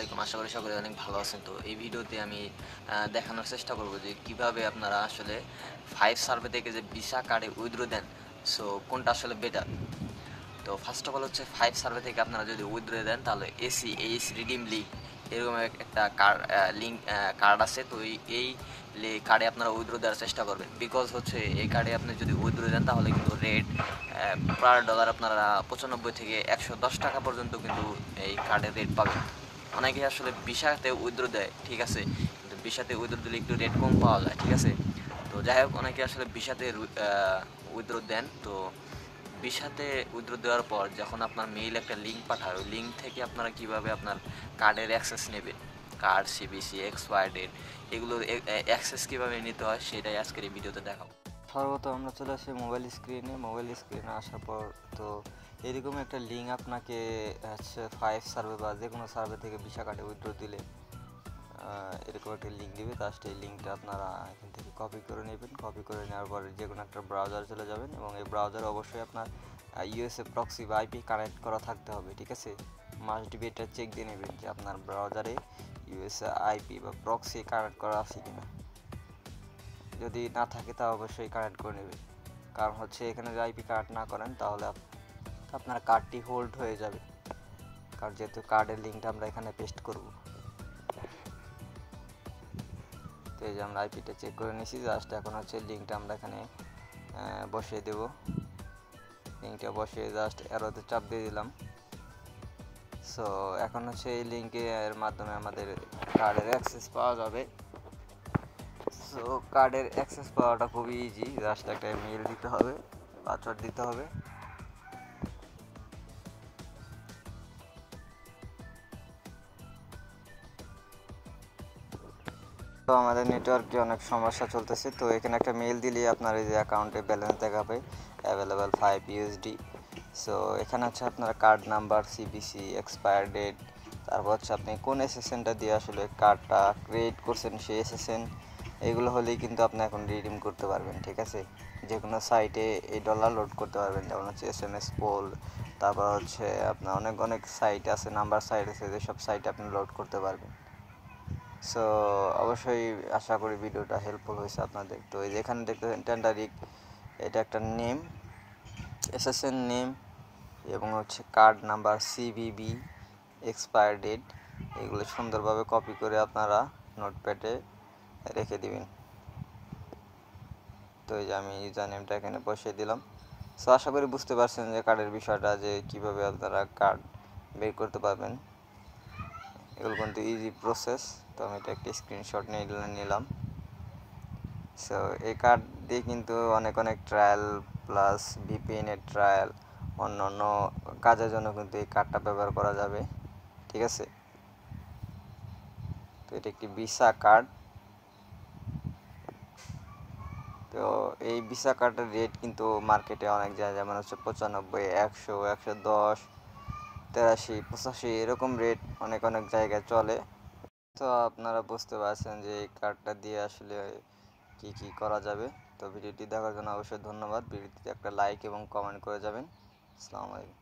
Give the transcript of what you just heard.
আলাইকুম। আশা করি সকলে অনেক ভালো আছেন। তো এই ভিডিওতে আমি দেখানোর চেষ্টা করব যে কিভাবে আপনারা আসলে 5 সার্ভে থেকে যে ভিসা কার্ডে উইথড্র দেন, সো কোনটা আসলে বেটার। তো ফার্স্ট অফ অল হচ্ছে 5 সার্ভে থেকে আপনারা যদি উইথড্র দেন তাহলে এইচ রিডিম লিঙ্ক এরকম একটা কার্ড আছে। তো এই কার্ডে আপনারা উইথড্র দেওয়ার চেষ্টা করবেন, বিকজ হচ্ছে এই কার্ডে আপনি যদি উইথড্র দেন তাহলে কিন্তু রেট পার ডলার আপনারা 95 থেকে 110 টাকা পর্যন্ত কিন্তু এই কার্ডের রেট পাবেন। অনেকে আসলে ভিসাতে উইথড্র দেয়, ঠিক আছে, কিন্তু ভিসাতে উইথড্র দিলে একটু রেট কম পাওয়া যায়, ঠিক আছে। তো যাই হোক, অনেকে আসলে ভিসাতে উইথড্র দেন। তো ভিসাতে উইথড্র দেওয়ার পর যখন আপনার মেইল একটা লিঙ্ক পাঠায়, ওই লিঙ্ক থেকে আপনারা কীভাবে আপনার কার্ডের অ্যাক্সেস নেবেন, কার্ড, সিবিসি, এক্সপায়ার ডেট, এগুলোর অ্যাক্সেস কীভাবে নিতে হয় সেটাই আজকের এই ভিডিওতে দেখাবো। সর্বপ্রথম আমরা চলে আসি মোবাইল স্ক্রিনে আসার পর তো এরকম একটা লিঙ্ক আপনাকে হচ্ছে 5 সার্ভে বা যে কোনো সার্ভে থেকে ভিসা কার্ডে উইথড্র দিলে এরকম একটা লিঙ্ক দিবে। তার এই লিঙ্কটা আপনারা এখান থেকে কপি করে নেবেন। কপি করে নেওয়ার পরে যে কোনো একটা ব্রাউজার চলে যাবেন এবং এই ব্রাউজারে অবশ্যই আপনার ইউএসএ প্রক্সি বা আইপি কানেক্ট করা থাকতে হবে, ঠিক আছে। মাস্ট বি এটা চেক দিয়ে নেবেন যে আপনার ব্রাউজারে ইউএসএ আইপি বা প্রক্সি কানেক্ট করা আছে কিনা। যদি না থাকে তা অবশ্যই কানেক্ট করে নেবেন, কারণ হচ্ছে এখানে যদি আইপি কানেক্ট না করেন তাহলে আপনার কার্ডটি হোল্ড হয়ে যাবে, কারণ যেহেতু কার্ডের লিঙ্কটা আমরা এখানে পেস্ট করব। তো এই যে আমরা আইপিটা চেক করে নিয়েছি, জাস্ট এখন হচ্ছে লিঙ্কটা আমরা এখানে বসিয়ে দেব। লিঙ্কটা বসিয়ে জাস্ট অ্যারোতে চাপ দিয়ে দিলাম। সো এখন হচ্ছে এই লিঙ্কের মাধ্যমে আমাদের কার্ডের অ্যাক্সেস পাওয়া যাবে। সো কার্ডের অ্যাক্সেস পাওয়াটা খুবই ইজি, জাস্ট একটা মেইল দিতে হবে, পাসওয়ার্ড দিতে হবে। তো আমাদের নেটওয়ার্কে অনেক সমস্যা চলতেছে, তো এখানে একটা মেইল দিলে আপনার এই যে অ্যাকাউন্টে ব্যালেন্স দেখাবে অ্যাভেলেবেল 5 ইউএসডি। সো এখানে হচ্ছে আপনার কার্ড নাম্বার, সিবিসি, এক্সপায়ার ডেট, তারপর হচ্ছে আপনি কোন এসএসএনটা দিয়ে আসলে কার্ডটা ক্রিয়েট করছেন সেই এসএসএন, এগুলো হলেই কিন্তু আপনি এখন রিডিম করতে পারবেন, ঠিক আছে। যে কোনো সাইটে এই ডলার লোড করতে পারবেন, যেমন হচ্ছে SMS পোল, তারপর হচ্ছে আপনার অনেক অনেক সাইট আছে, নাম্বার সাইট আছে, যেসব সাইটে আপনি লোড করতে পারবেন। সো অবশ্যই আশা করি ভিডিওটা হেল্পফুল হয়েছে আপনাদের। তো এই যেখানে দেখতেছেন টেন্ডারিক, এটা একটা নেম, এসএসএন নেম এবং হচ্ছে কার্ড নাম্বার, সিভিবি, এক্সপায়ার ডেট, এগুলো সুন্দরভাবে কপি করে আপনারা নোটপ্যাডে রেখে দিবেন। তো এই যে আমি ইউজার নেমটা এখানে বসিয়ে দিলাম। সো আশা করি বুঝতে পারছেন যে কার্ডের বিষয়টা, যে কীভাবে আপনারা কার্ড বের করতে পারবেন। এগুলো কিন্তু ইজি প্রসেস। তো আমি এটা একটা স্ক্রিনশট নিলাম। সো এই কার্ড দিয়ে কিন্তু অনেক অনেক ট্রায়াল প্লাস ভিপিএনের ট্রায়াল, অন্য অন্য কাজের জন্য কিন্তু এই কার্ডটা ব্যবহার করা যাবে, ঠিক আছে। তো এটা একটি ভিসা কার্ড। তো এই ভিসা কার্ডের রেট কিন্তু মার্কেটে অনেক যায়, যেমন হচ্ছে 95, 100, 110, 83, 85 এরকম রেট অনেক অনেক জায়গায় চলে। তো আপনারা বুঝতে পারছেন যে এই কার্ডটা দিয়ে আসলে কি কি করা যাবে। তো ভিডিওটি দেখার জন্য অবশ্যই ধন্যবাদ। ভিডিওটিতে একটা লাইক এবং কমেন্ট করে যাবেন। আসসালামু আলাইকুম।